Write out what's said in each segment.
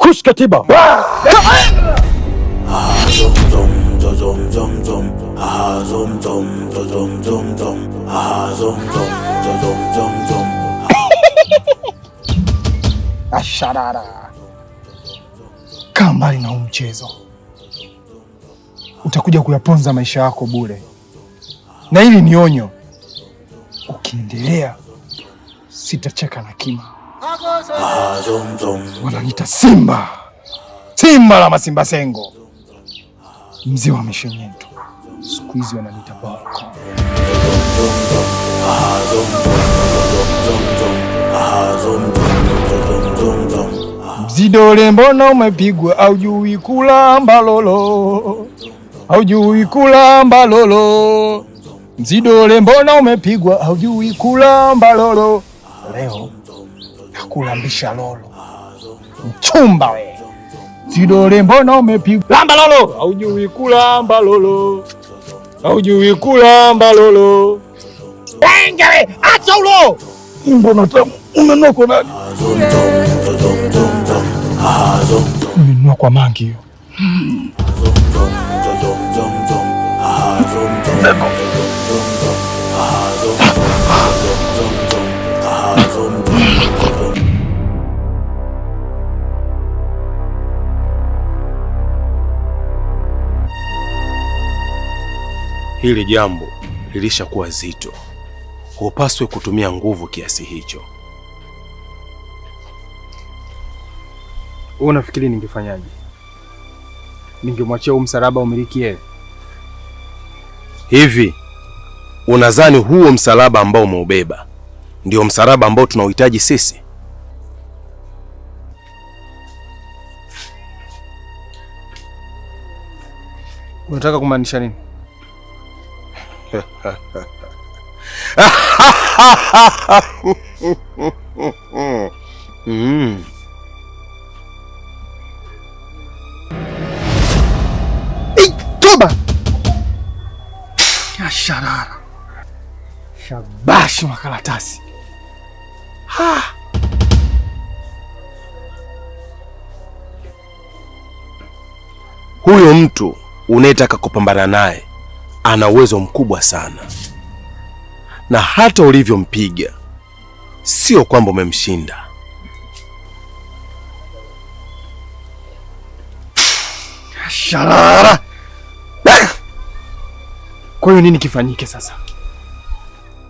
Kush katiba. Asharara. Kaa mbali na huu mchezo, utakuja kuyaponza maisha yako bure. Na hili ni onyo, ukiendelea sitacheka na kima. Wananiita Simba, Simba la Masimba Sengo, mzee wa mishenyeto. Siku hizi wananiita Boko. Mzidole mbona umepigwa, aujui kulamba lolo, aujui kulamba lolo. Mzidole mbona umepigwa, aujui kulamba lolo. Leo nakulambisha lolo, mchumba we. Mzidole mbona umepigwa, lamba lolo, aujui kulamba lolo, aujui kulamba lolo. Benga we, acha ulo. Mbona tamu, umenokwa nani? Umenunua kwa mangi hiyo. Hili jambo lilishakuwa zito, hupaswi kutumia nguvu kiasi hicho. Wewe unafikiri ningefanyaje? Ningemwachia msalaba umiliki yeye? Hivi unadhani huo msalaba ambao umeubeba ndio msalaba ambao tunauhitaji sisi? Unataka kumaanisha nini? Toba! Asharara. Shabash makaratasi. Huyo mtu unayetaka kupambana naye ana uwezo mkubwa sana, na hata ulivyompiga sio kwamba umemshinda. Sharara. Kwa hiyo nini kifanyike sasa?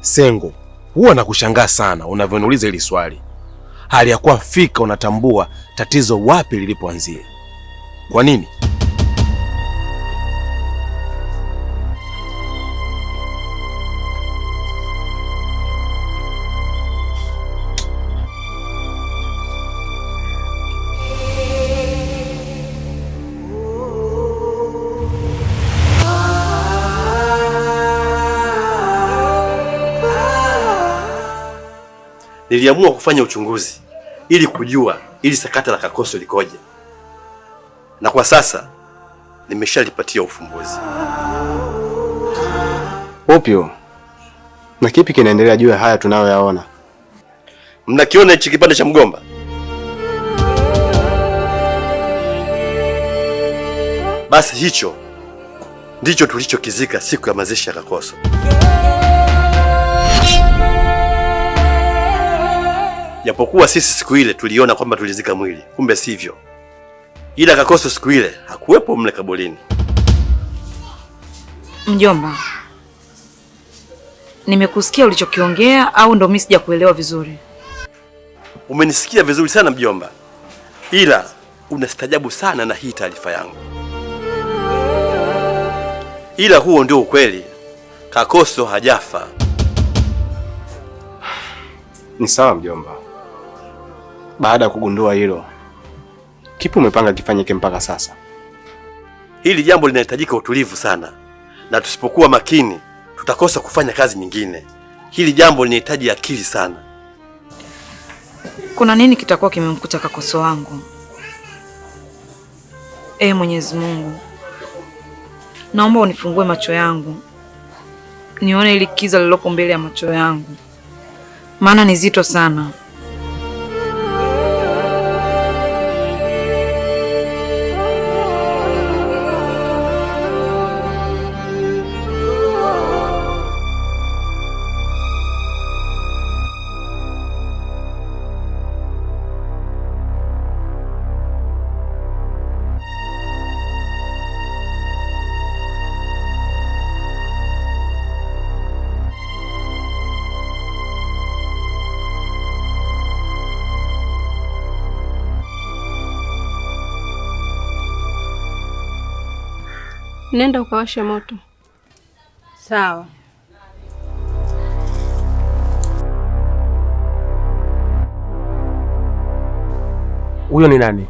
Sengo, huwa nakushangaa sana unavyoniuliza hili swali, hali ya kuwa fika unatambua tatizo wapi lilipoanzia. Kwa nini? Niliamua kufanya uchunguzi ili kujua ili sakata la Kakoso likoje, na kwa sasa nimeshalipatia ufumbuzi. Opio, na kipi kinaendelea juu ya haya tunayoyaona? Mnakiona hichi kipande cha mgomba? Basi hicho ndicho tulichokizika siku ya mazishi ya Kakoso. Japokuwa sisi siku ile tuliona kwamba tulizika mwili, kumbe sivyo. Ila Kakoso siku ile hakuwepo mle kaburini. Mjomba, nimekusikia ulichokiongea au ndo mimi sijakuelewa vizuri? Umenisikia vizuri sana mjomba, ila unastajabu sana na hii taarifa yangu. Ila huo ndio ukweli, Kakoso hajafa. Ni sawa mjomba. Baada ya kugundua hilo, kipi umepanga kifanyike mpaka sasa? Hili jambo linahitajika utulivu sana, na tusipokuwa makini tutakosa kufanya kazi nyingine. Hili jambo linahitaji akili sana. Kuna nini kitakuwa kimemkuta Kakoso wangu? Mwenyezi Mungu, naomba unifungue macho yangu nione ili kiza lilopo mbele ya macho yangu, maana ni zito sana. Nenda ukawashe moto. Sawa. Huyo ni nani?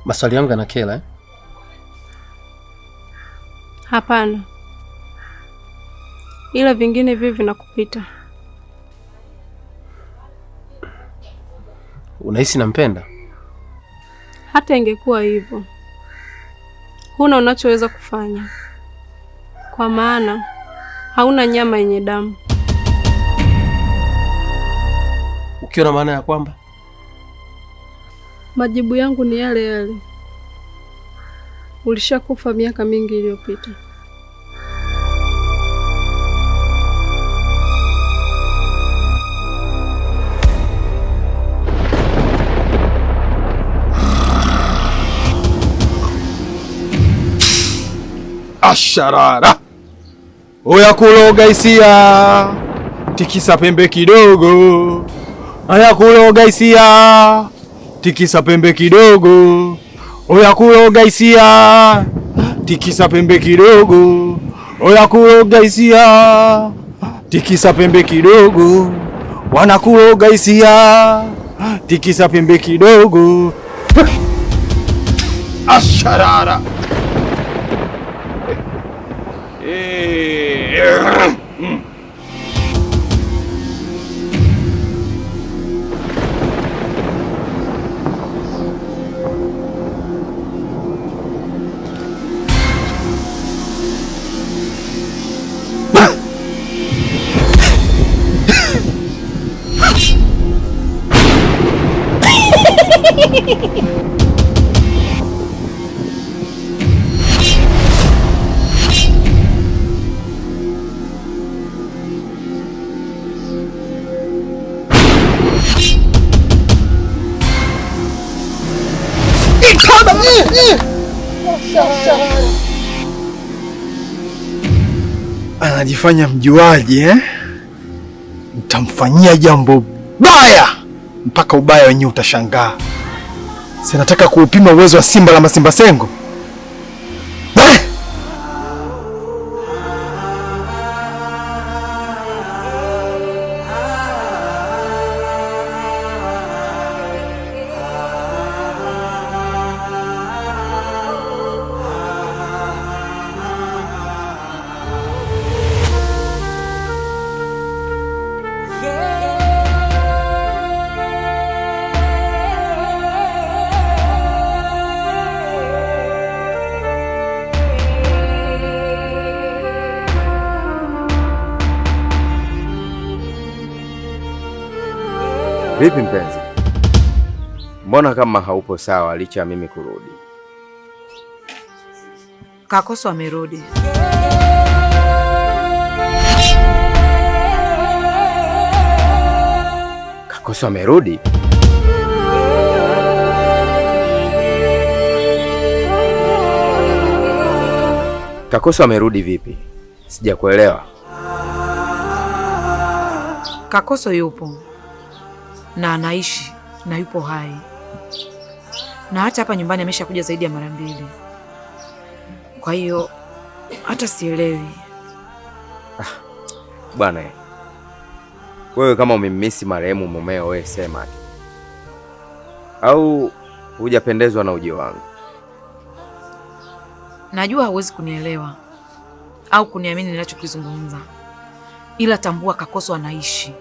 Maswali yangu yanakela eh? Hapana, ila vingine vivyo vinakupita. Unahisi nampenda? Hata ingekuwa hivyo, huna unachoweza kufanya, kwa maana hauna nyama yenye damu. Ukiwa na maana ya kwamba majibu yangu ni yale yale. Ulishakufa miaka mingi iliyopita. Asharara, oya kuloga hisia, tikisa pembe kidogo. Oya kuloga hisia, tikisa pembe kidogo. Oya kuloga hisia, tikisa pembe kidogo. Oya kuloga hisia, tikisa pembe kidogo. Wana kuloga hisia, tikisa pembe kidogo. Asharara. Anajifanya mjuaji eh? Nitamfanyia jambo baya mpaka ubaya wenyewe utashangaa. Sinataka kuupima uwezo wa simba la Masimba Sengo. Vipi mpenzi? Mbona kama haupo sawa licha ya mimi kurudi? Kakoso amerudi. Kakoso amerudi? Kakoso amerudi vipi? Sijakuelewa. Kakoso yupo na anaishi na yupo hai, na hata hapa nyumbani ameshakuja zaidi ya mara 2. Kwa hiyo hata sielewi. Bwana, wewe kama umemmisi marehemu mumeo, wewe sema tu. Au hujapendezwa na ujio wangu? Najua hauwezi kunielewa au kuniamini ninachokizungumza, ila tambua Kakoso anaishi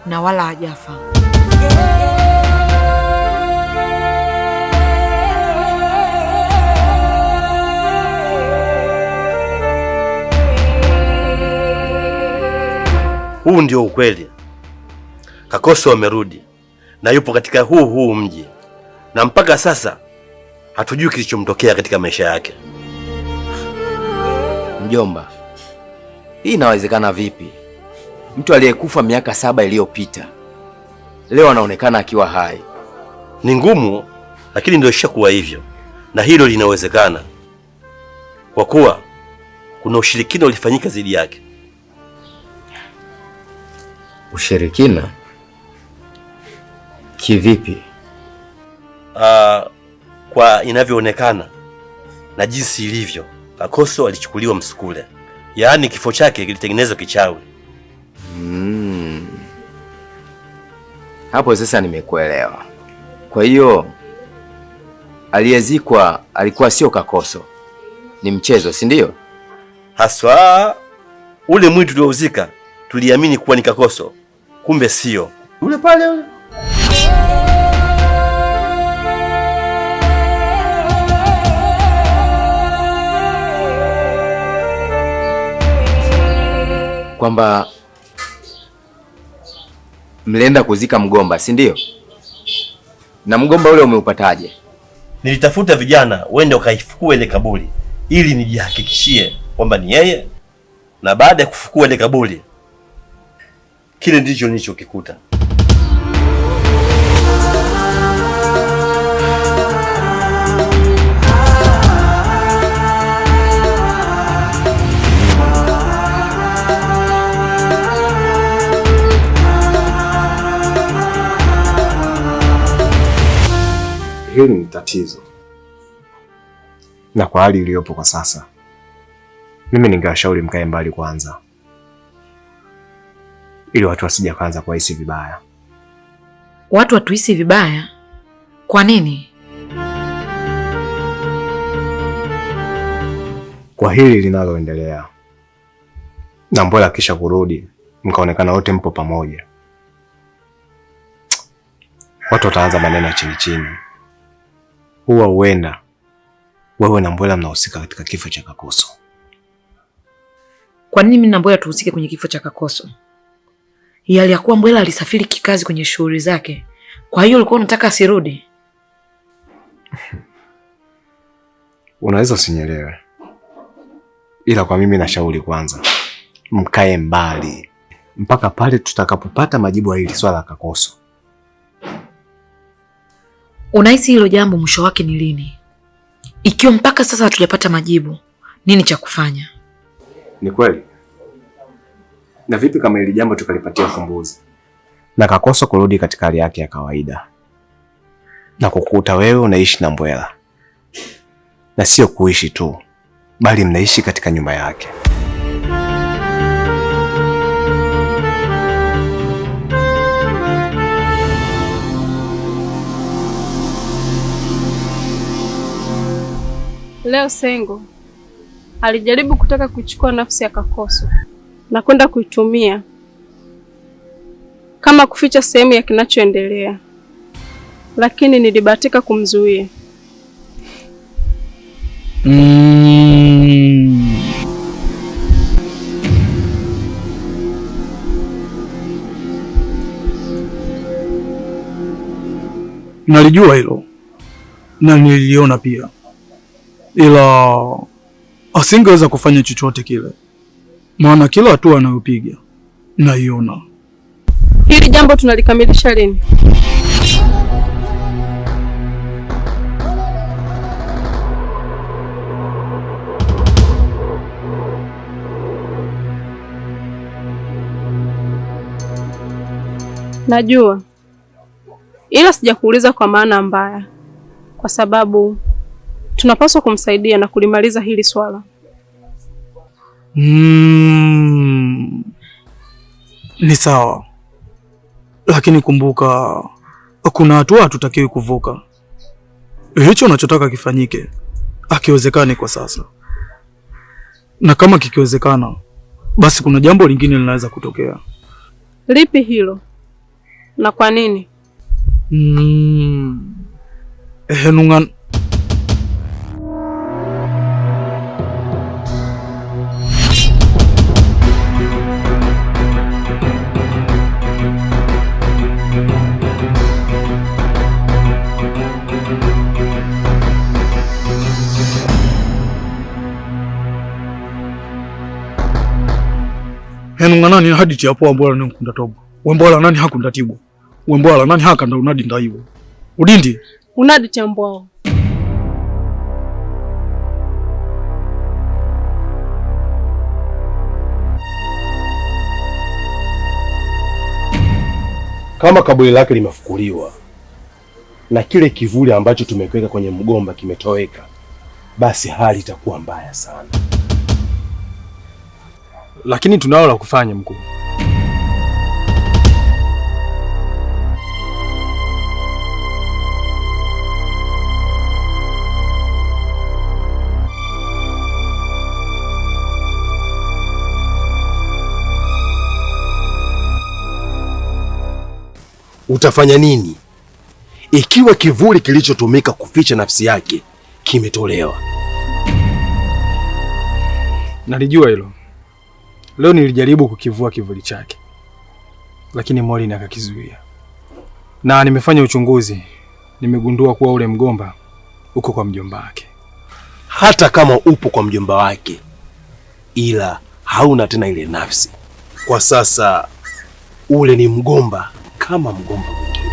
na wala hajafa. Huu ndio ukweli. Kakoso amerudi na yupo katika huu mji, na mpaka sasa hatujui kilichomtokea katika maisha yake. Mjomba, hii inawezekana vipi? Mtu aliyekufa miaka 7 iliyopita leo anaonekana akiwa hai. Ni ngumu, lakini ndio ishakuwa hivyo, na hilo linawezekana kwa kuwa kuna ushirikina ulifanyika dhidi yake. Ushirikina? Kivipi? Kwa inavyoonekana na jinsi ilivyo, Kakoso alichukuliwa msukule, yaani kifo chake kilitengenezwa kichawi. Hapo sasa nimekuelewa. Kwa hiyo aliyezikwa alikuwa sio Kakoso, ni mchezo, si ndio? Haswa ule mwili tuliouzika tuliamini kuwa ni Kakoso, kumbe sio. Ule pale ule. Kwamba mlienda kuzika mgomba, si ndio? Na mgomba ule umeupataje? Nilitafuta vijana wende wakaifukue ile kaburi ili nijihakikishie kwamba ni yeye, na baada ya kufukua ile kaburi, kile ndicho nilichokikuta. Hili ni tatizo, na kwa hali iliyopo kwa sasa, mimi ningewashauri mkae mbali kwanza, ili watu wasije kaanza kuhisi vibaya. Watu watuhisi vibaya? Kwa nini? Kwa hili linaloendelea, na Mbwela kisha kurudi mkaonekana wote mpo pamoja, watu wataanza maneno chini chini. Huenda wewe na Mbwela mnahusika katika kifo cha Kakoso. Kwa nini mimi na Mbwela tuhusike kwenye kifo cha Kakoso? Yali ya kuwa Mbwela alisafiri kikazi kwenye shughuli zake, kwa hiyo ulikuwa unataka asirudi? Unaweza usinielewe, ila kwa mimi nashauri kwanza mkae mbali mpaka pale tutakapopata majibu ya hili swala la Kakoso. Unahisi hilo jambo mwisho wake ni lini? Ikiwa mpaka sasa hatujapata majibu, nini cha kufanya? Ni kweli. Na vipi kama hili jambo tukalipatia ufumbuzi na Kakoso kurudi katika hali yake ya kawaida, na kukuta wewe unaishi na Mbwela, na sio kuishi tu, bali mnaishi katika nyumba yake? Leo Sengo alijaribu kutaka kuichukua nafsi ya Kakoso na kwenda kuitumia kama kuficha sehemu ya kinachoendelea, lakini nilibahatika kumzuia. Nalijua hilo na niliona pia, ila asingeweza kufanya chochote kile, maana kila hatua anayopiga naiona. Hili jambo tunalikamilisha lini? Najua, ila sijakuuliza kwa maana mbaya, kwa sababu tunapaswa kumsaidia na kulimaliza hili swala. Ni sawa, lakini kumbuka kuna hatua hatutakiwi kuvuka. Hicho unachotaka kifanyike akiwezekani kwa sasa, na kama kikiwezekana, basi kuna jambo lingine linaweza kutokea. Lipi hilo na kwa nini? Nungan nani haditi hapo Mbwela ni nkunda tobo Mbwela nani hakunda tibu Mbwela nani hakanda unadi ndaiwo udindi unadi chambwao. Kama kaburi lake limefukuliwa na kile kivuli ambacho tumekiweka kwenye mgomba kimetoweka, basi hali itakuwa mbaya sana. Lakini tunalo la kufanya mkuu. Utafanya nini ikiwa kivuli kilichotumika kuficha nafsi yake kimetolewa? Nalijua hilo. Leo nilijaribu kukivua kivuli chake, lakini Morin akakizuia. Na nimefanya uchunguzi, nimegundua kuwa ule mgomba uko kwa mjomba wake. Hata kama upo kwa mjomba wake, ila hauna tena ile nafsi. Kwa sasa ule ni mgomba kama mgomba mwingine.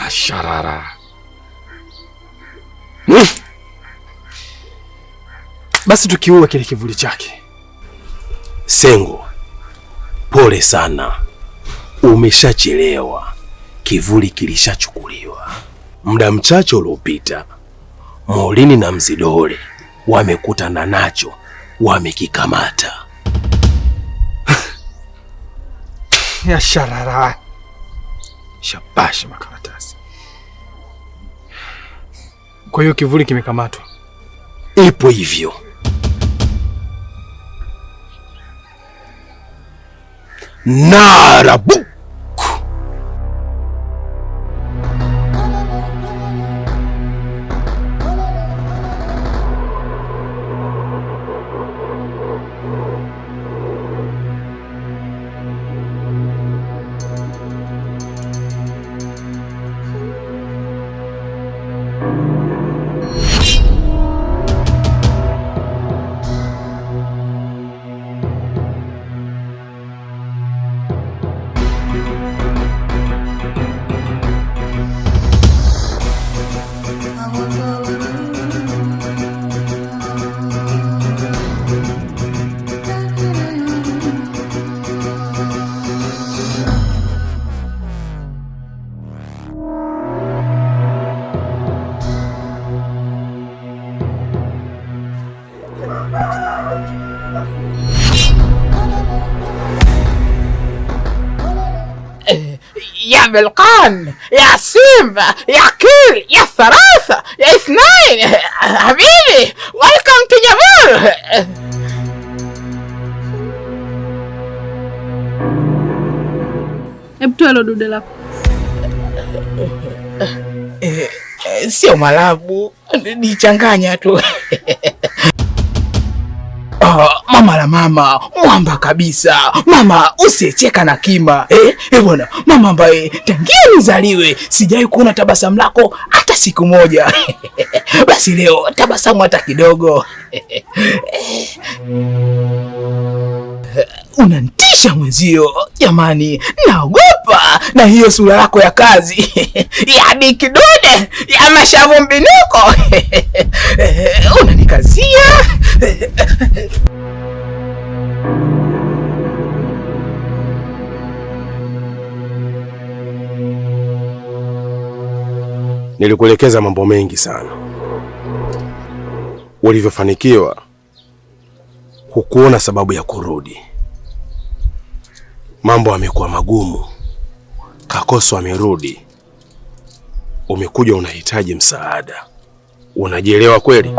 Asharara. Basi tukiua kile kivuli chake. Sengo, pole sana. Umeshachelewa. Kivuli kilishachukuliwa. Muda mchache uliopita, Morini na Mzidole wamekutana nacho, wamekikamata. Ya sharara. Shabashi makaratasi. Kwa hiyo kivuli kimekamatwa. Ipo hivyo. Narabu. يا بلقان يا سيمبا يا كيل يا ثلاثة يا اثنين حبيبي ويلكم تو جمال. Hebu toa hilo dude lako. Sio malabu, nichanganya tu. Mama la mama, mwamba kabisa. Mama usicheka na kima. Bwana, mama ambaye tangia nizaliwe sijai kuona tabasamu lako hata siku moja. Basi leo tabasamu hata kidogo. Unanitisha mwenzio, jamani, naogopa na hiyo sura yako ya kazi. Ya bikidude, ya mashavu mbinuko. Unanikazia. Nilikuelekeza mambo mengi sana. Ulivyofanikiwa hukuona sababu ya kurudi. Mambo yamekuwa magumu. Kakoso amerudi. Umekuja unahitaji msaada. Unajielewa kweli?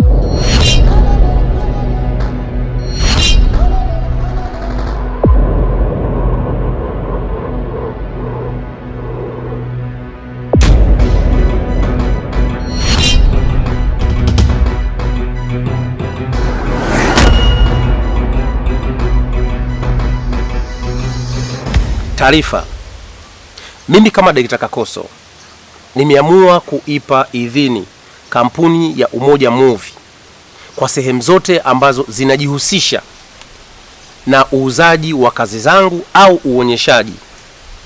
Taarifa. Mimi kama Dr. Kakoso nimeamua kuipa idhini kampuni ya Umoja Movie kwa sehemu zote ambazo zinajihusisha na uuzaji wa kazi zangu au uonyeshaji.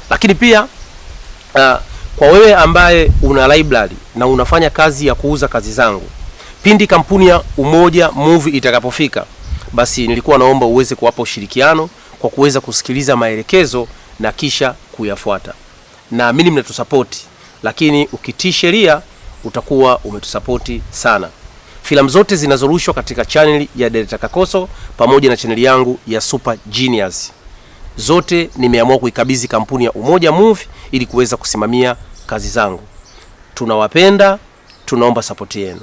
Lakini pia kwa wewe ambaye una library na unafanya kazi ya kuuza kazi zangu, pindi kampuni ya Umoja Movie itakapofika, basi nilikuwa naomba uweze kuwapa ushirikiano kwa kuweza kusikiliza maelekezo na kisha kuyafuata. naamini mnatusapoti, lakini ukitii sheria utakuwa umetusapoti sana. Filamu zote zinazorushwa katika channel ya Director Kakoso pamoja na channel yangu ya Super Genius, zote nimeamua kuikabidhi kampuni ya Umoja Movie ili kuweza kusimamia kazi zangu. Tunawapenda, tunaomba support yenu.